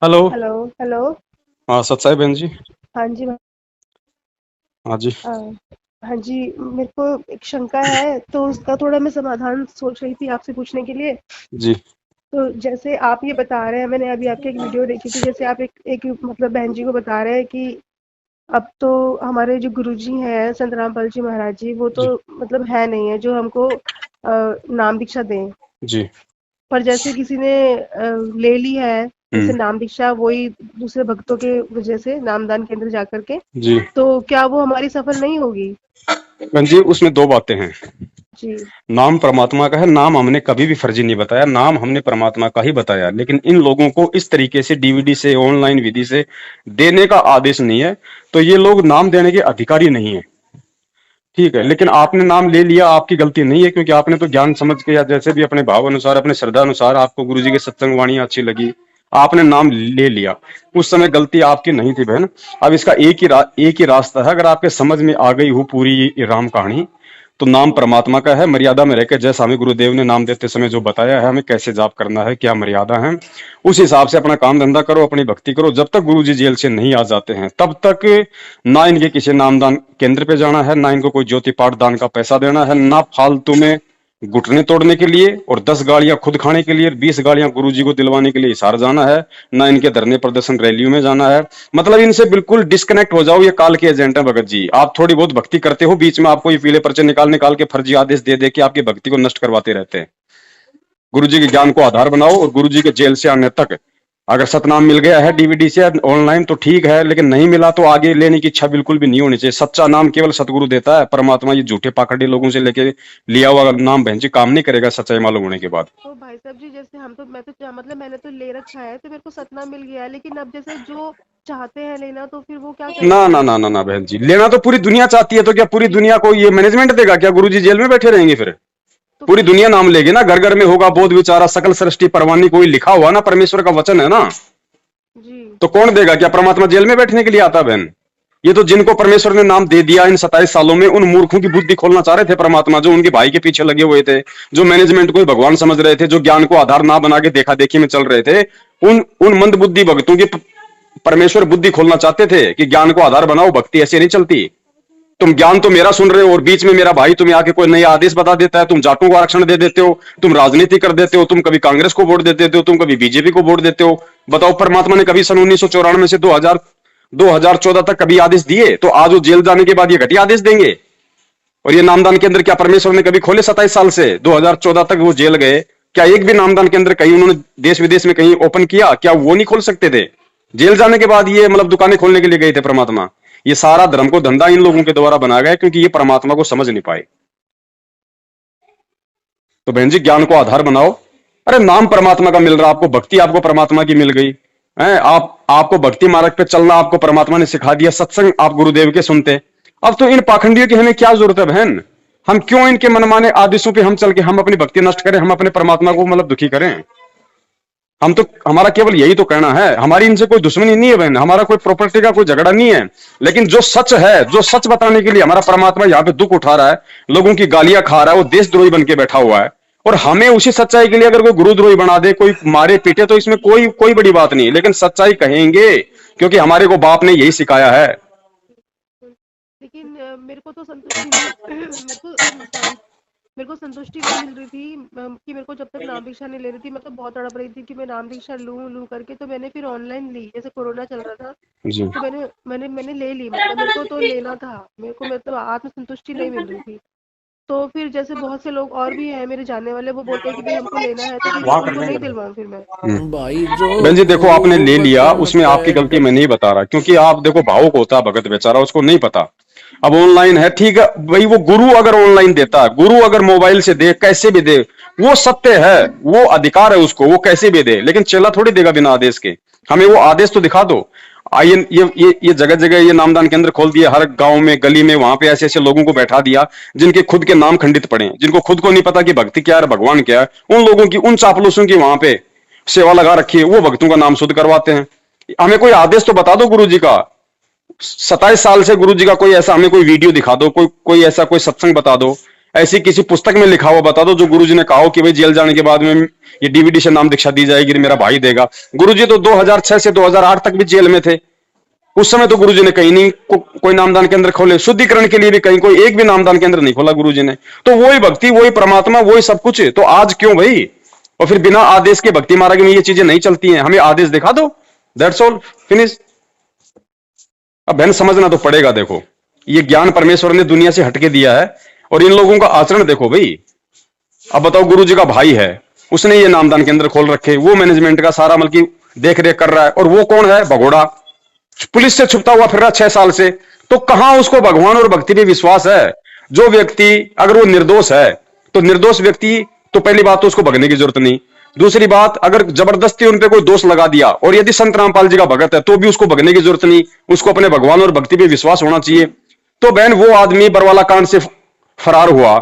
Hello. Hello. Hello. हाँ सत्साई बहन जी। हाँ जी। हाँ जी। अ, हाँ जी, मेरे को एक शंका है, तो उसका थोड़ा मैं समाधान सोच रही थी आपसे पूछने के लिए। जी। तो जैसे आप ये बता रहे हैं, मैंने अभी आपकी एक वीडियो देखी थी, जैसे आप एक एक मतलब बहन जी को बता रहे हैं कि अब तो हमारे जो गुरुजी हैं, संत रामपाल जी महाराज जी, वो तो जी। मतलब है नहीं है, जो हमको नाम दीक्षा दें। जी। पर जैसे किसी ने ले ली है, जैसे हम्म। नाम दीक्षा, वही दूसरे भक्तों के वजह से नामदान केंद्र जा कर के, जी। तो क्या वो हमारी सफल नहीं होगी? बहन जी उसमें दो बातें हैं। जी। नाम परमात्मा का है, नाम हमने कभी भी फर्जी नहीं बताया, नाम हमने परमात्मा का ही बताया, लेकिन इन लोगों को इस तरीके से डीवीडी से ऑनलाइन विधि से देने का आदेश नहीं है। तो ये लोग नाम देने के अधिकारी नहीं है। ठीक है, लेकिन आपने नाम ले लिया, आपकी गलती नहीं है, क्योंकि आपने तो ज्ञान समझ के या जैसे भी अपने भाव अनुसार अपने श्रद्धा अनुसार आपको गुरु जी की सत्संग वाणी अच्छी लगी, आपने नाम ले लिया। उस समय गलती आपकी नहीं थी बहन। अब इसका एक ही रास्ता है, अगर आपके समझ में आ गई हो पूरी ये राम कहानी, तो नाम हुँ। परमात्मा का है। मर्यादा में रहकर, जैसा हमें गुरुदेव ने नाम देते समय जो बताया है हमें कैसे जाप करना है, क्या मर्यादा है, उस हिसाब से अपना काम धंधा करो, अपनी भक्ति करो। जब तक गुरु जी जेल से नहीं आ जाते हैं तब तक ना इनके किसी नामदान केंद्र पे जाना है, ना इनको कोई ज्योति पाठ दान का पैसा देना है, ना फालतू में घुटने तोड़ने के लिए और 10 गालियां खुद खाने के लिए, 20 गालियां गुरु जी को दिलवाने के लिए हिसार जाना है, ना इनके धरने प्रदर्शन रैलियों में जाना है। मतलब इनसे बिल्कुल डिस्कनेक्ट हो जाओ, ये काल के एजेंट है भगत जी। आप थोड़ी बहुत भक्ति करते हो, बीच में आपको ये पीले पर्चे निकाल निकाल के फर्जी आदेश दे दे के आपकी भक्ति को नष्ट करवाते रहते हैं। गुरु जी के ज्ञान को आधार बनाओ, और गुरु जी के जेल से आने तक अगर सतनाम मिल गया है डीवीडी से ऑनलाइन तो ठीक है, लेकिन नहीं मिला तो आगे लेने की इच्छा बिल्कुल भी नहीं होनी चाहिए। सच्चा नाम केवल सतगुरु देता है, परमात्मा ये झूठे पाखंडी लोगों से लेके लिया हुआ नाम बहन जी काम नहीं करेगा सच्चाई मालूम होने के बाद। तो भाई साहब जी, जैसे हम तो मैं तो मतलब मैंने तो ले रखा है, तो मेरे को सतना मिल गया है, लेकिन अब जैसे जो चाहते हैं लेना, तो फिर वो क्या ना करें ना फिर? ना ना ना बहन जी, लेना तो पूरी दुनिया चाहती है, तो क्या पूरी दुनिया को ये मैनेजमेंट देगा? क्या गुरु जी जेल में बैठे रहेंगे फिर? तो पूरी फिर दुनिया नाम लेगी ना, घर घर में होगा बोध विचारा सकल सृष्टि परवानी, कोई लिखा हुआ ना, परमेश्वर का वचन है ना। जी। तो कौन देगा? क्या परमात्मा जेल में बैठने के लिए आता बहन? ये तो जिनको परमेश्वर ने नाम दे दिया इन 27 सालों में, उन मूर्खों की बुद्धि खोलना चाह रहे थे परमात्मा, जो उनके भाई के पीछे लगे हुए थे, जो मैनेजमेंट को भगवान समझ रहे थे, जो ज्ञान को आधार ना बना के देखा देखी में चल रहे थे। उन उन मंद बुद्धि भक्तों की परमेश्वर बुद्धि खोलना चाहते थे कि ज्ञान को आधार बनाओ, भक्ति ऐसे नहीं चलती। तुम ज्ञान तो मेरा सुन रहे हो और बीच में मेरा भाई तुम्हें आके कोई नया आदेश बता देता है, तुम जाटों को आरक्षण दे देते हो, तुम राजनीति कर देते हो, तुम कभी कांग्रेस को वोट दे देते हो, तुम कभी बीजेपी को वोट देते हो। बताओ, परमात्मा ने कभी सन 1994 से 2014 तक कभी आदेश दिए? तो आज वो जेल जाने के बाद ये घटिया आदेश देंगे? और ये नामदान केंद्र क्या परमेश्वर ने कभी खोले? 27 साल से 2014 तक वो जेल गए, क्या एक भी नामदान केंद्र कहीं उन्होंने देश विदेश में कहीं ओपन किया? क्या वो नहीं खोल सकते थे? जेल जाने के बाद ये मतलब दुकानें खोलने के लिए गए थे परमात्मा। ये सारा धर्म को धंधा इन लोगों के द्वारा बनाया गया, क्योंकि ये परमात्मा को समझ नहीं पाए। तो बहन जी ज्ञान को आधार बनाओ। अरे नाम परमात्मा का मिल रहा, आपको भक्ति आपको परमात्मा की मिल गई है, आपको भक्ति मार्ग पे चलना आपको परमात्मा ने सिखा दिया, सत्संग आप गुरुदेव के सुनते। अब तो इन पाखंडियों की हमें क्या जरूरत है बहन? हम क्यों इनके मनमाने आदेशों पे हम चल के हम अपनी भक्ति नष्ट करें, हम अपने परमात्मा को मतलब दुखी करें? हम तो, हमारा केवल यही तो कहना है, हमारी इनसे कोई दुश्मनी नहीं है बहन, हमारा कोई प्रॉपर्टी का कोई झगड़ा नहीं है। लेकिन जो सच है, जो सच बताने के लिए हमारा परमात्मा यहाँ पे दुख उठा रहा है, लोगों की गालियां खा रहा है, वो देशद्रोही बन के बैठा हुआ है, और हमें उसी सच्चाई के लिए अगर कोई गुरुद्रोही बना दे, कोई मारे पीटे, तो इसमें कोई कोई बड़ी बात नहीं, लेकिन सच्चाई कहेंगे, क्योंकि हमारे को बाप ने यही सिखाया है। लेकिन मेरे को तो संतुष्टि नहीं मेरे को सॉरी, मेरे को संतुष्टि नहीं मिल रही थी, कि मेरे को जब तक नाम दीक्षा नहीं ले रही थी, मैं तो बहुत तड़प रही थी कि मैं नाम दीक्षा लूं लूं करके। तो मैंने फिर ऑनलाइन ली, जैसे कोरोना चल रहा था, जी। तो मैंने मैंने मैंने ले ली, मतलब मेरे को तो लेना था। मेरे को मतलब आत्म संतुष्टि नहीं मिल रही थी। तो फिर जैसे बहुत से लोग और भी हैं मेरे जानने वाले, वो बोलते हैं कि भाई हमको लेना है, तो फिर वहां कर उनको नहीं लेंगे। दिलवाऊं फिर मैं? भाई जो बहन जी देखो, आपने वो ले लिया, उसमें मतलब आपकी गलती मैं नहीं बता रहा, क्योंकि आप देखो भावुक होता है भगत बेचारा, उसको नहीं पता। अब ऑनलाइन है ठीक है भाई, वो गुरु अगर ऑनलाइन देता है, गुरु अगर मोबाइल से दे, कैसे भी दे, वो सत्य है, वो अधिकार है उसको, वो कैसे भी दे, लेकिन चेला थोड़ी देगा बिना आदेश के। हमें वो आदेश तो दिखा दो। ये जगह जगह ये नामदान केंद्र खोल दिया, हर गांव में गली में, वहां पे ऐसे ऐसे लोगों को बैठा दिया जिनके खुद के नाम खंडित पड़े हैं, जिनको खुद को नहीं पता कि भक्ति क्या है, भगवान क्या है। उन लोगों की, उन चापलूसों की वहां पे सेवा लगा रखी है, वो भक्तों का नाम शुद्ध करवाते हैं। हमें कोई आदेश तो बता दो गुरु जी का। 27 साल से गुरु जी का कोई ऐसा हमें कोई वीडियो दिखा दो, कोई कोई ऐसा कोई सत्संग बता दो। ऐसी किसी पुस्तक में लिखा हुआ बता दो जो गुरुजी ने कहा हो कि भाई जेल जाने के बाद में ये डीवीडी से नाम दीक्षा दी जाएगी, मेरा भाई देगा। गुरुजी तो 2006 से 2008 तक भी जेल में थे। उस समय तो गुरुजी ने कहीं नहीं कोई नामदान केंद्र खोले, शुद्धिकरण के लिए भी कहीं कोई एक भी नामदान केंद्र नहीं खोला गुरुजी ने। तो वही भक्ति, वही परमात्मा, वही सब कुछ। तो आज क्यों भाई? और फिर बिना आदेश के भक्ति मार्ग में ये चीजें नहीं चलती हैं। हमें आदेश दिखा दो, दैट्स ऑल, फिनिश। अब बहन समझना तो पड़ेगा। देखो, ये ज्ञान परमेश्वर ने दुनिया से हटके दिया है और इन लोगों का आचरण देखो भाई। अब बताओ, गुरुजी का भाई है, उसने ये नामदान केंद्र खोल रखे, वो मैनेजमेंट का सारा मतलब की देख रेख कर रहा है, और वो कौन है? भगोड़ा, पुलिस से छुपता हुआ फिर रहा 6 साल से। तो कहां उसको भगवान और भक्ति पे विश्वास है? जो व्यक्ति अगर वो निर्दोष है, तो निर्दोष व्यक्ति तो पहली बात तो उसको भगने की जरूरत नहीं। दूसरी बात, अगर जबरदस्ती उन पे कोई दोष लगा दिया, और यदि संत रामपाल जी का भगत है, तो भी उसको भगने की जरूरत नहीं, उसको अपने भगवान और भक्ति पे विश्वास होना चाहिए। तो बहन, वो आदमी बरवाला कांड से फरार हुआ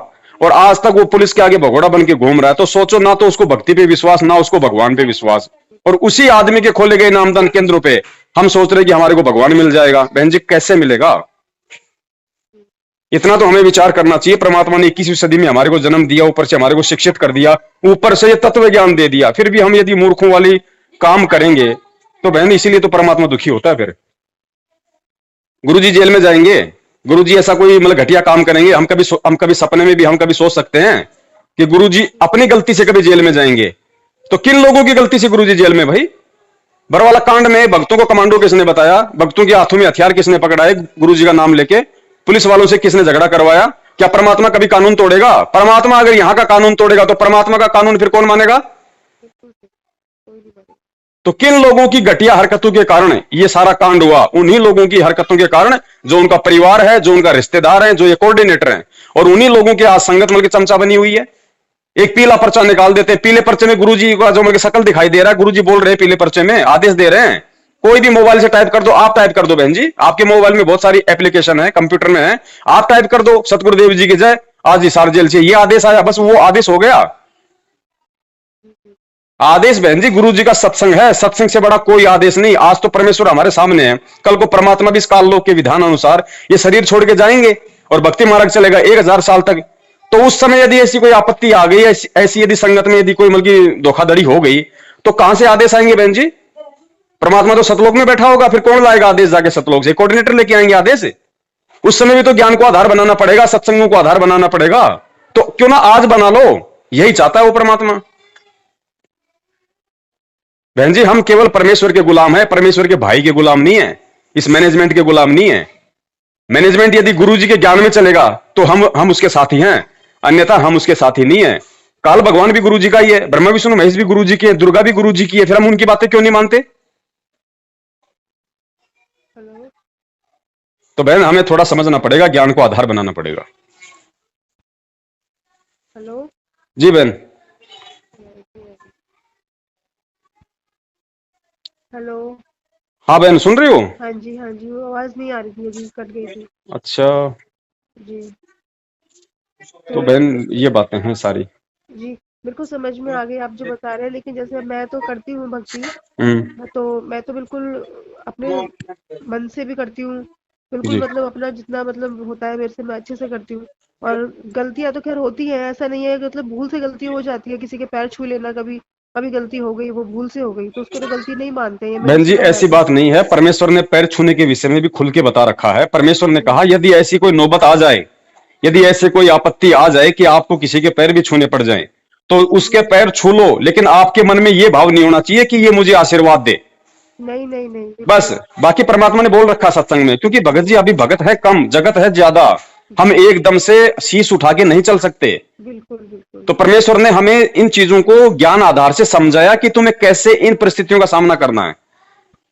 और आज तक वो पुलिस के आगे भगोड़ा बन के घूम रहा है। तो सोचो, ना तो उसको भक्ति पे विश्वास, ना उसको भगवान पे विश्वास। और उसी आदमी के खोले गए नामदान केंद्रों पे हम सोच रहे कि हमारे को भगवान मिल जाएगा। बहन जी, कैसे मिलेगा? इतना तो हमें विचार करना चाहिए। परमात्मा ने 21वीं सदी में हमारे को जन्म दिया, ऊपर से हमारे को शिक्षित कर दिया, ऊपर से ये तत्व ज्ञान दे दिया, फिर भी हम यदि मूर्खों वाली काम करेंगे तो बहन, इसीलिए तो परमात्मा दुखी होता है। फिर गुरुजी जेल में जाएंगे, गुरुजी ऐसा कोई मतलब घटिया काम करेंगे, हम कभी सपने में भी हम कभी सोच सकते हैं कि गुरुजी अपनी गलती से कभी जेल में जाएंगे? तो किन लोगों की गलती से गुरुजी जेल में? भाई, बरवाला कांड में भक्तों को कमांडो किसने बताया? भक्तों के हाथों में हथियार किसने पकड़ाए? गुरुजी का नाम लेके पुलिस वालों से किसने झगड़ा करवाया? क्या परमात्मा कभी कानून तोड़ेगा? परमात्मा अगर यहां का कानून तोड़ेगा तो परमात्मा का कानून फिर कौन मानेगा? तो किन लोगों की घटिया हरकतों के कारण ये सारा कांड हुआ? उन्हीं लोगों की हरकतों के कारण, जो उनका परिवार है, जो उनका रिश्तेदार है, जो ये कोऑर्डिनेटर हैं, और उन्हीं लोगों के आज संगत मतलब चमचा बनी हुई है। एक पीला पर्चा निकाल देते हैं, पीले पर्चे में गुरुजी का जो मतलब शकल दिखाई दे रहा है, गुरुजी बोल रहे हैं पीले पर्चे में, आदेश दे रहे हैं। कोई भी मोबाइल से टाइप कर दो, आप टाइप कर दो बहन जी, आपके मोबाइल में बहुत सारी एप्लीकेशन है, कंप्यूटर में है, आप टाइप कर दो, सतगुरुदेव जी की जय, आज हिसार जेल से ये आदेश आया, बस वो आदेश हो गया। आदेश बहन जी गुरु जी का सत्संग है, सत्संग से बड़ा कोई आदेश नहीं। आज तो परमेश्वर हमारे सामने है, कल को परमात्मा भी इस काल लोक के विधान अनुसार ये शरीर छोड़ के जाएंगे और भक्ति मार्ग चलेगा 1000 साल तक। तो उस समय यदि ऐसी कोई आपत्ति आ गई, ऐसी यदि संगत में यदि कोई मतलब धोखाधड़ी हो गई, तो कहां से आदेश आएंगे बहन जी? परमात्मा तो सतलोक में बैठा होगा, फिर कौन लाएगा आदेश जाके सतलोक से? कोऑर्डिनेटर लेके आएंगे आदेश। उस समय भी तो ज्ञान को आधार बनाना पड़ेगा, सत्संगों को आधार बनाना पड़ेगा। तो क्यों ना आज बना लो, यही चाहता है वो परमात्मा। बहन जी, हम केवल परमेश्वर के गुलाम है, परमेश्वर के भाई के गुलाम नहीं है, इस मैनेजमेंट के गुलाम नहीं है। मैनेजमेंट यदि गुरु जी के ज्ञान में चलेगा तो हम उसके साथी हैं, अन्यथा हम उसके साथी नहीं है। काल भगवान भी गुरु जी का ही है, ब्रह्मा विष्णु महेश भी गुरु जी के, दुर्गा भी गुरु जी की है, फिर हम उनकी बातें क्यों नहीं मानते? तो बहन, हमें थोड़ा समझना पड़ेगा, ज्ञान को आधार बनाना पड़ेगा। हेलो जी बहन। हेलो। हाँ बहन, सुन रही हो? हाँ जी वो आवाज नहीं आ रही थी, अभी कट गई थी। अच्छा जी तो बहन, ये बातें हैं सारी। जी, मेरे को समझ में आ गई आप जो बता रहे हैं, लेकिन जैसे मैं तो करती हूँ भक्ति, तो मैं तो बिल्कुल अपने मन से भी करती हूँ, बिल्कुल जी मतलब अपना जितना मतलब होता है मेरे से मैं अच्छे से करती हूँ। और गलतियां तो खैर होती हैं, ऐसा नहीं है कि मतलब भूल से गलती हो जाती है, किसी के पैर छू लेना, कभी कभी गलती हो गई, वो भूल से हो गई, तो उसको तो गलती नहीं मानते हैं, बहन जी, सुना ऐसी जाता बात नहीं है। परमेश्वर ने पैर छूने के विषय में भी खुल के बता रखा है। परमेश्वर ने कहा यदि ऐसी कोई नौबत आ जाए, यदि ऐसे कोई आपत्ति आ जाए कि आपको किसी के पैर भी छूने पड़ जाए, तो उसके पैर छू लो, लेकिन आपके मन में यह भाव नहीं होना चाहिए कि ये मुझे आशीर्वाद दे। नहीं नहीं नहीं बस, बाकी परमात्मा ने बोल रखा सत्संग में, क्योंकि भगत जी अभी भगत है कम, जगत है ज्यादा, हम एकदम से शीश उठा के नहीं चल सकते। बिल्कुल बिल्कुल। तो परमेश्वर ने हमें इन चीजों को ज्ञान आधार से समझाया कि तुम्हें कैसे इन परिस्थितियों का सामना करना है।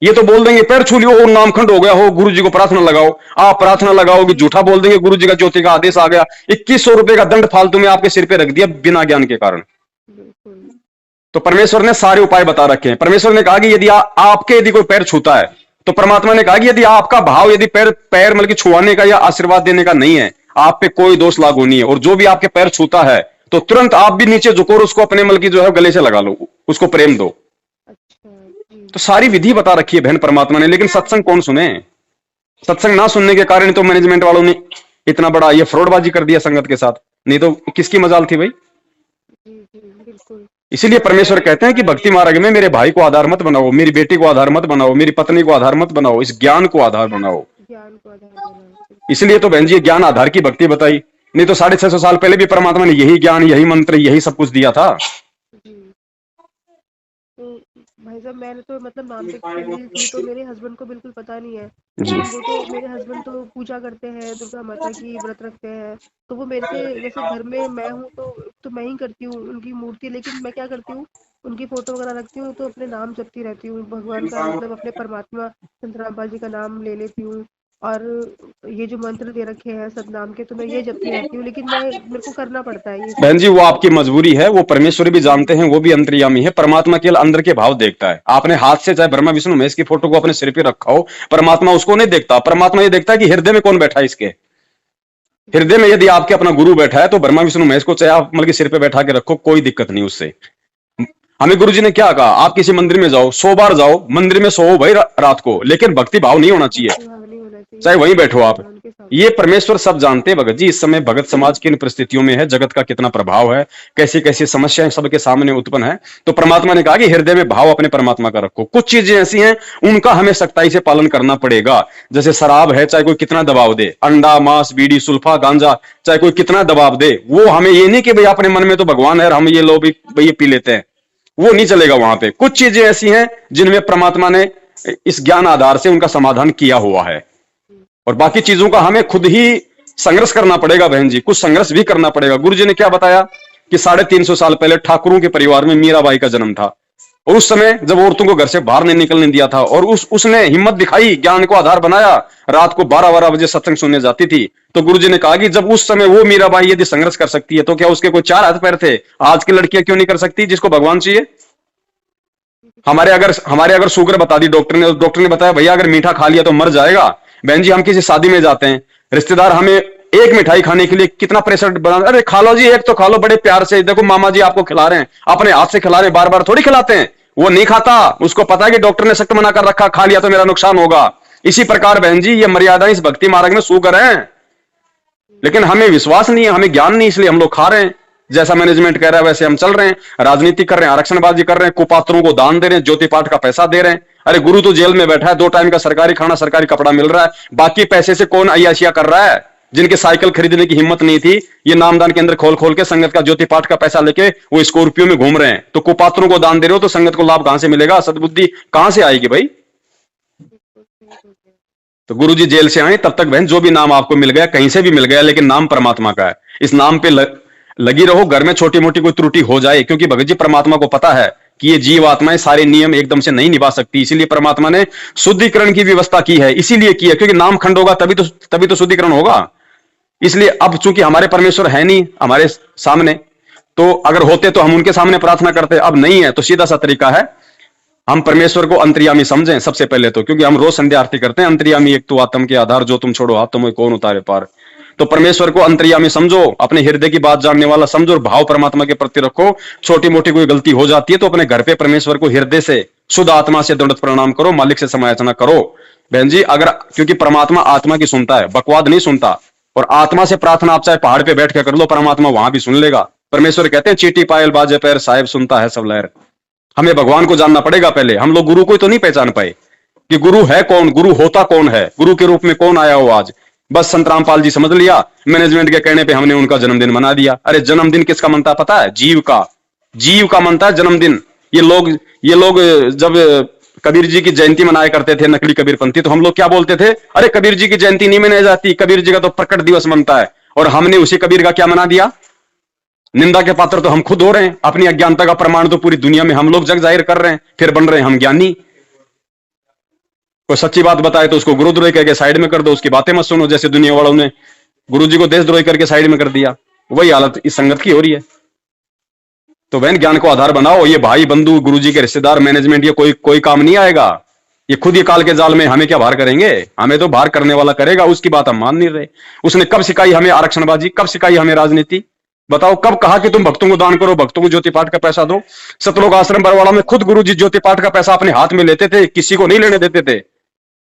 ये तो बोल देंगे पैर छू लियो और नामखंड हो गया हो, गुरु जी को प्रार्थना लगाओ, आप प्रार्थना लगाओगे, झूठा बोल देंगे गुरु जी का ज्योति का आदेश आ गया, 2100 रुपए का दंड फालतू में आपके सिर पे रख दिया बिना ज्ञान के कारण। तो परमेश्वर ने सारे उपाय बता रखे हैं। परमेश्वर ने कहा कि यदि आपके यदि कोई पैर छूता है, तो परमात्मा ने कहा कि यदि आपका भाव यदि पैर मतलब कि छुआने का या आशीर्वाद देने का नहीं है, आप पे कोई दोष लागू नहीं है। और जो भी आपके पैर छूता है तो तुरंत आप भी नीचे झुको और उसको अपने मतलब की जो है गले से लगा लो, उसको प्रेम दो। तो सारी विधि बता रखी है बहन परमात्मा ने, लेकिन सत्संग कौन सुने? सत्संग ना सुनने के कारण तो मैनेजमेंट वालों ने इतना बड़ा ये फ्रॉडबाजी कर दिया संगत के साथ। नहीं तो किसकी मजाल थी भाई। जी जी बिल्कुल। इसीलिए परमेश्वर कहते हैं कि भक्ति मार्ग में मेरे भाई को आधार मत बनाओ, मेरी बेटी को आधार मत बनाओ, मेरी पत्नी को आधार मत बनाओ, इस ज्ञान को आधार बनाओ। ज्ञान को आधार बनाओ, बिल्कुल। इसलिए तो बहन जी ज्ञान आधार की भक्ति बताई। नहीं तो 650 साल पहले भी परमात्मा ने यही ज्ञान, यही मंत्र, यही सब कुछ दिया था। जी। तो भाई साहब मैंने तो मतलब नाम दीक्षा ली थी तो मेरे हस्बैंड को बिल्कुल पता नहीं है, जी लेकिन वो तो मेरे हस्बैंड तो पूजा करते हैं, दुर्गा माता की व्रत रखते हैं। तो वो मेरे से जैसे घर में मैं हूँ तो मैं ही करती हूँ उनकी मूर्ति, लेकिन मैं क्या करती हूँ उनकी फोटो वगैरह रखती हूँ तो अपने नाम जपती रहती हूँ भगवान का, मतलब अपने परमात्मा संतराम बाजी का नाम ले लेती हूँ। और ये जो मंत्र दे रखे हैं सतनाम के तो मैं ये जपती रहती हूँ, लेकिन मैं मेरे को करना पड़ता है ये बहन सब। जी, वो आपकी मजबूरी है, वो परमेश्वर भी जी जानते हैं, वो भी अंतर्यामी है। परमात्मा केवल अंदर के भाव देखता है। आपने हाथ से चाहे ब्रह्मा विष्णु महेश की फोटो को अपने सिर पे रखा हो, परमात्मा उसको नहीं देखता। परमात्मा ये देखता है कि हृदय में कौन बैठा है इसके। जी हृदय में यदि आपके अपना गुरु बैठा है तो ब्रह्मा विष्णु महेश को चाहे आप मतलब कि सिर पे बैठा के रखो, कोई दिक्कत नहीं उससे। हमें गुरु जी ने क्या कहा, आप किसी मंदिर में जाओ, 100 बार जाओ, मंदिर में सो भाई रात को, लेकिन भक्ति भाव नहीं होना चाहिए, भक्ति भाव नहीं होना चाहिए, चाहे वहीं नाम बैठो जपना आप। है उनके ये सामने। परमेश्वर सब जानते हैं भगत जी। इस समय भगत समाज किन परिस्थितियों में है, जगत का कितना प्रभाव है, कैसी कैसी समस्याएं सबके सामने उत्पन्न है। तो परमात्मा ने कहा कि हृदय में भाव अपने परमात्मा का रखो। कुछ चीजें ऐसी हैं उनका हमें सख्ताई से पालन करना पड़ेगा। जैसे शराब है, चाहे कोई कितना दबाव दे, अंडा मांस बीड़ी सुल्फा गांजा चाहे कोई कितना दबाव दे, वो हमें ये नहीं कि भाई अपने मन में तो भगवान है और हम ये लो भी भाई ये पी लेते हैं, वो नहीं चलेगा वहां पे। कुछ चीजें ऐसी हैं जिनमें परमात्मा ने इस ज्ञान आधार से उनका समाधान किया हुआ है, और बाकी चीजों का हमें खुद ही संघर्ष करना पड़ेगा बहन जी, कुछ संघर्ष भी करना पड़ेगा। गुरु जी ने क्या बताया कि 350 साल पहले ठाकुरों के परिवार में मीराबाई का जन्म था, और उस समय जब औरतों को घर से बाहर नहीं निकलने दिया था, और उसने हिम्मत दिखाई, ज्ञान को आधार बनाया, रात को 12-12 बजे सत्संग सुनने जाती थी। तो गुरु जी ने कहा कि जब उस समय वो मीराबाई यदि संघर्ष कर सकती है तो क्या उसके कोई 4 हाथ पैर थे? आज की लड़कियां क्यों नहीं कर सकती जिसको भगवान चाहिए? हमारे अगर शुगर बता दी डॉक्टर ने बताया भैया अगर मीठा खा लिया तो मर जाएगा। बहन जी, हम किसी शादी में जाते हैं, रिश्तेदार हमें एक मिठाई खाने के लिए कितना प्रेशर बना, अरे खा लो जी, एक तो खा लो बड़े प्यार से, देखो मामा जी आपको खिला रहे हैं, अपने हाथ से खिला रहे हैं, बार बार थोड़ी खिलाते हैं। वो नहीं खाता, उसको पता है कि डॉक्टर ने सख्त मना कर रखा, खा लिया तो मेरा नुकसान होगा। इसी प्रकार बहन जी ये मर्यादा इस भक्ति मार्ग में शुगर है, लेकिन हमें विश्वास नहीं है, हमें ज्ञान नहीं, इसलिए हम लोग खा रहे हैं। जैसा मैनेजमेंट कह रहा है वैसे हम चल रहे हैं, राजनीति कर रहे हैं, आरक्षणबाजी कर रहे हैं, कुपात्रों को दान दे रहे हैं, ज्योति पाठ का पैसा दे रहे हैं। अरे गुरु तो जेल में बैठा है, 2 टाइम का सरकारी खाना सरकारी कपड़ा मिल रहा है, बाकी पैसे से कौन अय्याशिया कर रहा है? जिनके साइकिल खरीदने की हिम्मत नहीं थी, ये नामदान के अंदर खोल खोल के संगत का ज्योति पाठ का पैसा लेके वो स्कॉर्पियो में घूम रहे हैं। तो कुपात्रों को दान दे रहे हो तो संगत को लाभ कहां से मिलेगा? सद्बुद्धि कहां से आएगी भाई? बिल्कुल सही बोल रहे हैं। तो गुरु जी जेल से आए तब तक बहन जो भी नाम आपको मिल गया कहीं से भी मिल गया, लेकिन नाम परमात्मा का है, इस नाम पे लगी रहो। घर में छोटी मोटी कोई त्रुटि हो जाए, क्योंकि भगत जी परमात्मा को पता है कि ये जीव आत्माएं सारे नियम एकदम से नहीं निभा सकती, इसीलिए परमात्मा ने शुद्धिकरण की व्यवस्था की है। इसीलिए की है क्योंकि नाम खंड होगा तभी तो शुद्धिकरण होगा। इसलिए अब चूंकि हमारे परमेश्वर है नहीं हमारे सामने, तो अगर होते तो हम उनके सामने प्रार्थना करते, अब नहीं है तो सीधा सा तरीका है हम परमेश्वर को अंतर्यामी समझें सबसे पहले तो, क्योंकि हम रोज संध्या आरती करते हैं, अंतर्यामी एक तू आत्म के आधार, जो तुम छोड़ो हाथ तुम कौन उतारे पार। तो परमेश्वर को अंतर्यामी समझो, अपने हृदय की बात जानने वाला समझो, और भाव परमात्मा के प्रति रखो। छोटी मोटी कोई गलती हो जाती है तो अपने घर पे परमेश्वर को हृदय से शुद्ध आत्मा से दंडवत प्रणाम करो, मालिक से समायाचना करो। बहन जी अगर, क्योंकि परमात्मा आत्मा की सुनता है, बकवाद नहीं सुनता, और आत्मा से प्रार्थना आप चाहे पहाड़ पे बैठ के कर लो, परमात्मा वहां भी सुन लेगा। परमेश्वर कहते हैं चीटी पायल बाजे पैर साहेब सुनता है सब लहर। हमें भगवान को जानना पड़ेगा पहले। हम लोग गुरु को तो नहीं पहचान पाए कि गुरु है कौन, गुरु होता कौन है, गुरु के रूप में कौन आया हो आज। बस संत रामपाल जी समझ लिया, मैनेजमेंट के कहने पे हमने उनका जन्मदिन मना दिया। अरे जन्मदिन किसका मनता है पता है? जीव का, जीव का मनता है जन्मदिन। ये लोग जब कबीर जी की जयंती मनाया करते थे नकली कबीरपंथी, तो हम लोग क्या बोलते थे? अरे कबीर जी की जयंती नहीं मनाई जाती, कबीर जी का तो प्रकट दिवस मनता है। और हमने उसी कबीर का क्या मना दिया? निंदा के पात्र तो हम खुद हो रहे हैं, अपनी अज्ञानता का प्रमाण तो पूरी दुनिया में हम लोग जग जाहिर कर रहे हैं, फिर बन रहे हैं हम ज्ञानी। कोई सच्ची बात बताए तो उसको गुरुद्रोही कह के साइड में कर दो, उसकी बातें मत सुनो, जैसे दुनिया वालों ने गुरु जी को देशद्रोही करके साइड में कर दिया। वही हालत इस संगत की हो रही है। तो बहन ज्ञान को आधार बनाओ। ये भाई बंधु गुरु जी के रिश्तेदार मैनेजमेंट ये कोई काम नहीं आएगा। ये खुद ही काल के जाल में हमें क्या भार करेंगे? हमें तो भार करने वाला करेगा, उसकी बात हम मान नहीं रहे। उसने कब सिखाई हमें आरक्षणबाजी, कब सिखाई हमें राजनीति? बताओ कब कहा कि तुम भक्तों को दान करो, भक्तों को ज्योति पाठ का पैसा दो? सतलोक आश्रम बरवाड़ा में खुद गुरु जी ज्योति पाठ का पैसा अपने हाथ में लेते थे, किसी को नहीं लेने देते थे।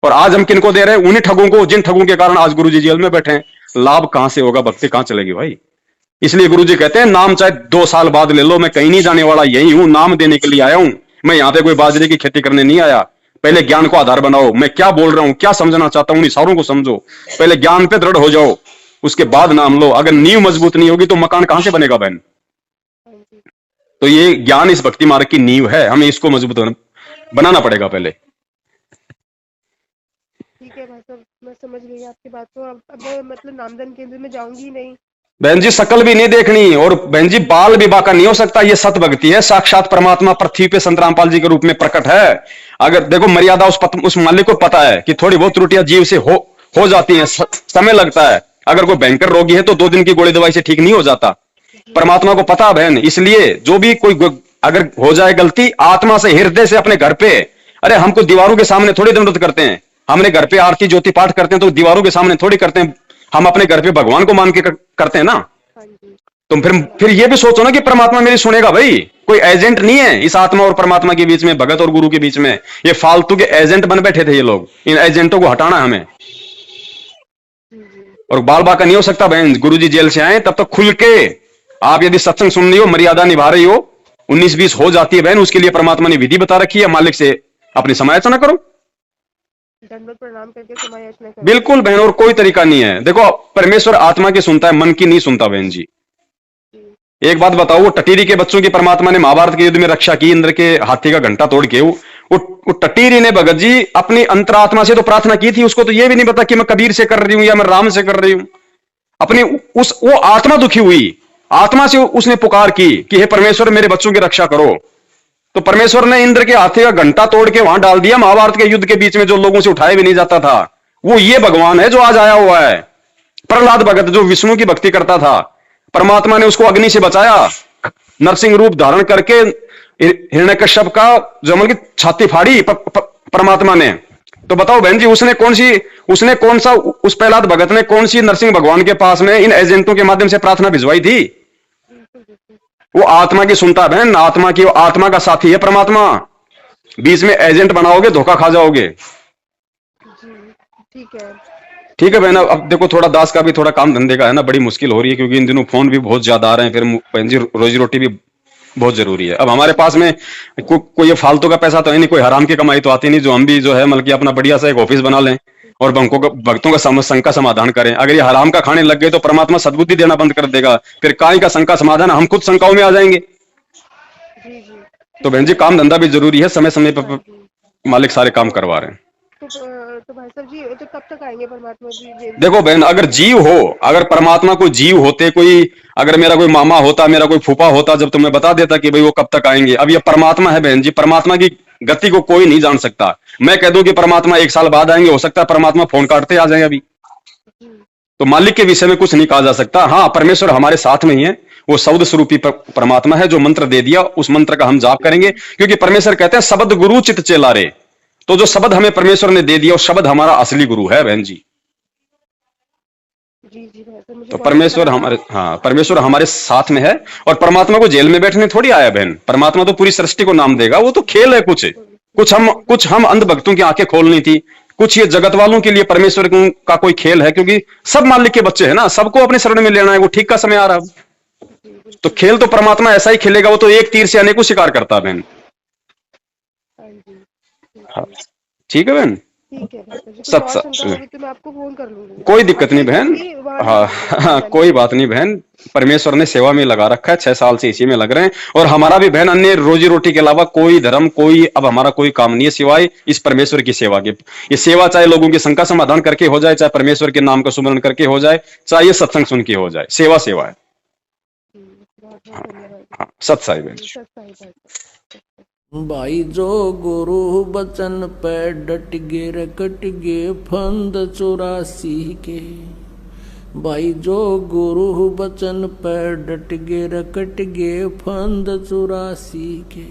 और आज हम किनको दे रहे हैं? उन्हीं ठगों को, जिन ठगों के कारण आज गुरु जी जेल में बैठे हैं। लाभ कहां से होगा? भक्ति कहां चलेगी भाई? इसलिए गुरुजी कहते हैं नाम चाहे 2 साल बाद ले लो, मैं कहीं नहीं जाने वाला, यही हूं, नाम देने के लिए आया हूं। मैं यहां पे कोई बाजरे की खेती करने नहीं आया। पहले ज्ञान को आधार बनाओ, मैं क्या बोल रहा हूं, क्या समझना चाहता हूं, इशारों को समझो, पहले ज्ञान पे दृढ़ हो जाओ, उसके बाद नाम लो। अगर नींव मजबूत नहीं होगी तो मकान कहां से बनेगा बहन? हाँ जी। तो ये ज्ञान इस भक्ति मार्ग की नींव है, हमें इसको मजबूत बनाना पड़ेगा पहले। ठीक है भाई साहब, मैं समझ गई आपकी बात को। अब मैं मतलब नामदान केंद्र में जाऊंगी नहीं। बहन जी शकल भी नहीं देखनी, और बहन जी बाल विवाह का नहीं हो सकता, ये सत भक्ति है। साक्षात परमात्मा पृथ्वी पे संत रामपाल जी के रूप में प्रकट है। अगर देखो मर्यादा उस मालिक को पता है कि थोड़ी बहुत त्रुटियां जीव से हो जाती हैं, समय लगता है। अगर कोई भयंकर रोगी है तो 2 दिन की गोली दवाई से ठीक नहीं हो जाता। परमात्मा को पता है बहन, इसलिए जो भी कोई अगर हो जाए गलती, आत्मा से हृदय से अपने घर पे, अरे हमको दीवारों के सामने थोड़ी दंडवत करते हैं, हमने घर पे आरती ज्योति पाठ करते हैं तो दीवारों के सामने थोड़ी करते हैं, हम अपने घर पे भगवान को मान के करते हैं ना। हाँ जी। तुम फिर ये भी सोचो ना कि परमात्मा मेरी सुनेगा भाई। कोई एजेंट नहीं है इस आत्मा और परमात्मा के बीच में, भगत और गुरु के बीच में। ये फालतू के एजेंट बन बैठे थे ये लोग, इन एजेंटों को हटाना है हमें। और बाल बाका नहीं हो सकता बहन। गुरुजी जेल से आए तब तक खुल के आप यदि सत्संग सुन रही हो, मर्यादा निभा रही हो, 19-20 हो जाती है बहन, उसके लिए परमात्मा ने विधि बता रखी है। मालिक से अपनी समायाचना करो, दंडवत प्रणाम करके समायाचना करो। बिल्कुल बहन, और कोई तरीका नहीं है। देखो परमेश्वर आत्मा की सुनता है, मन की नहीं सुनता बहन जी। एक बात बताओ, वो टटीरी के बच्चों की परमात्मा ने महाभारत के युद्ध में रक्षा की, इंद्र के हाथी का घंटा तोड़ के। वो टटीरी ने भगत जी अपनी अंतरात्मा से तो प्रार्थना की थी, उसको तो ये भी नहीं पता कि मैं कबीर से कर रही हूं या मैं राम से कर रही हूं। अपनी वो आत्मा दुखी हुई, आत्मा से उसने पुकार की कि हे परमेश्वर मेरे बच्चों की रक्षा करो। तो परमेश्वर ने इंद्र के हाथी का घंटा तोड़ के वहां डाल दिया, महाभारत के युद्ध के बीच में, जो लोगों से उठाया भी नहीं जाता था। वो ये भगवान है जो आज आया हुआ है। प्रहलाद भगत जो विष्णु की भक्ति करता था, परमात्मा ने उसको अग्नि से बचाया, नरसिंह रूप धारण करके हिरण्यकश्यप का जो मतलब की छाती फाड़ी परमात्मा ने। तो बताओ बहन जी, उसने कौन सा उस प्रहलाद भगत ने कौन सी नरसिंह भगवान के पास में इन एजेंटों के माध्यम से प्रार्थना भिजवाई थी? वो आत्मा की सुनता बहन, आत्मा का साथी है परमात्मा। बीच में एजेंट बनाओगे धोखा खा जाओगे। ठीक है, ठीक है बहन। अब देखो थोड़ा दास का भी थोड़ा काम धंधे का है ना, बड़ी मुश्किल हो रही है, क्योंकि इन दिनों फोन भी बहुत ज्यादा आ रहे हैं, फिर बहन जी रोजी रोटी भी बहुत जरूरी है। अब हमारे पास में कोई ये फालतू का पैसा तो है नहीं, कोई हराम की कमाई तो आती नहीं, जो हम भी जो है मतलब कि अपना बढ़िया सा एक ऑफिस बना लें और भक्तों का शंका समाधान करें। अगर ये हराम का खाने लग गए तो परमात्मा सद्बुद्धि देना बंद कर देगा, फिर काय का शंका समाधान, हम खुद शंकाओं में आ जाएंगे। तो बहन जी काम धंधा भी जरूरी है, समय समय पर मालिक सारे काम करवा रहे हैं। तो भाई साहब जी, तो कब तक आएंगे परमात्मा जी? देखो बहन, अगर जीव हो, अगर परमात्मा को जीव होते, कोई अगर मेरा कोई मामा होता, मेरा कोई फूफा होता, जब तुम्हें बता देता कि भाई वो कब तक आएंगे। अब ये परमात्मा है बहन जी, परमात्मा की गति को कोई नहीं जान सकता। मैं कह दूं कि परमात्मा 1 साल बाद आएंगे, हो सकता है परमात्मा फोन काटते आ जाए अभी। तो मालिक के विषय में कुछ नहीं कहा जा सकता। हाँ, परमेश्वर हमारे साथ में ही है, वो शब्द स्वरूपी परमात्मा है जो मंत्र दे दिया, उस मंत्र का हम जाप करेंगे, क्योंकि परमेश्वर कहते हैं शब्द गुरु चित चेला रे। तो जो शब्द हमें परमेश्वर ने दे दिया, वो शब्द हमारा असली गुरु है बहन जी। तो परमेश्वर हमारे साथ में है। और परमात्मा को जेल में बैठने थोड़ी आया बहन, परमात्मा तो पूरी सृष्टि को नाम देगा। वो तो खेल है, कुछ हम अंध भक्तों की आंखें खोलनी थी, कुछ ये जगत वालों के लिए परमेश्वर का कोई खेल है, क्योंकि सब मालिक के बच्चे हैं ना, सबको अपने शरण में लेना है। वो ठीक का समय आ रहा है, तो खेल तो परमात्मा ऐसा ही खेलेगा। वो तो एक तीर से अनेकों शिकार करता है बहन। हाँ, ठीक है बहन, ठीक है, तो मैं आपको फोन कर लूंगी। कोई दिक्कत नहीं बहन। हाँ, कोई बात नहीं बहन, परमेश्वर ने सेवा में लगा रखा है, 6 साल से इसी में लग रहे हैं। और हमारा भी बहन अन्य रोजी रोटी के अलावा कोई धर्म, कोई अब हमारा कोई काम नहीं है सिवाय इस परमेश्वर की सेवा के। ये सेवा चाहे लोगों की शंका समाधान करके हो जाए, चाहे परमेश्वर के नाम का सुमरण करके हो जाए, चाहे ये सत्संग सुन के हो जाए, सेवा है। हाँ, सत्साई बहन। भाई जो गुरु बचन पे डट गे रकट गे फंद 84 के। भाई जो गुरु बचन पे डट गे रकट गे फंद 84 के।